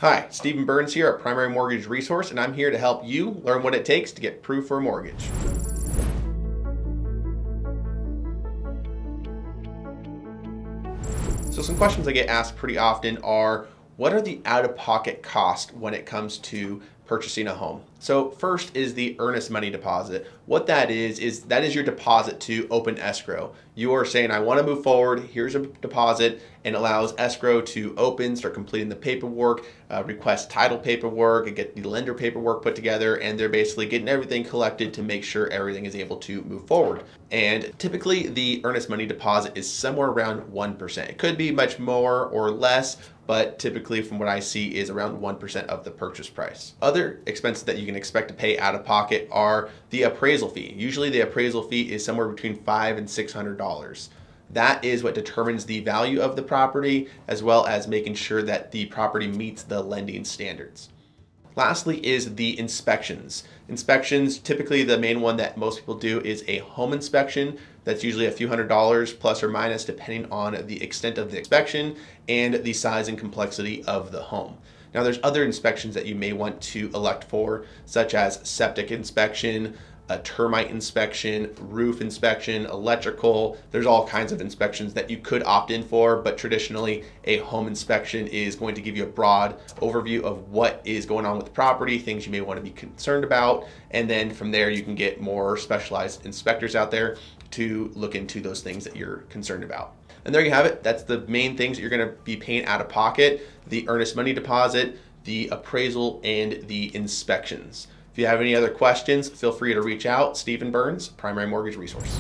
Hi, Stephen Burns here at Primary Mortgage Resource, and I'm here to help you learn what it takes to get approved for a mortgage. So some questions I get asked pretty often are, what are the out-of-pocket costs when it comes to purchasing a home? So first is the earnest money deposit. What that is that is your deposit to open escrow. You are saying, I want to move forward, here's a deposit, and allows escrow to open, start completing the paperwork, request title paperwork, and get the lender paperwork put together, and they're basically getting everything collected to make sure everything is able to move forward. And typically the earnest money deposit is somewhere around 1%. It could be much more or less, but typically from what I see is around 1% of the purchase price. Other expenses that you can expect to pay out of pocket are the appraisal fee. Usually the appraisal fee is somewhere between $500 and $600. That is what determines the value of the property, as well as making sure that the property meets the lending standards. Lastly is the inspections. Inspections, typically the main one that most people do is a home inspection. That's usually a few $100 plus or minus depending on the extent of the inspection and the size and complexity of the home. Now there's other inspections that you may want to elect for, such as septic inspection, a termite inspection, roof inspection, electrical. There's all kinds of inspections that you could opt in for, but traditionally a home inspection is going to give you a broad overview of what is going on with the property, things you may want to be concerned about, and then from there you can get more specialized inspectors out there to look into those things that you're concerned about. And there you have it. That's the main things that you're going to be paying out of pocket: the earnest money deposit, the appraisal, and the inspections. If you have any other questions, feel free to reach out. Stephen Burns, Primary Mortgage Resource.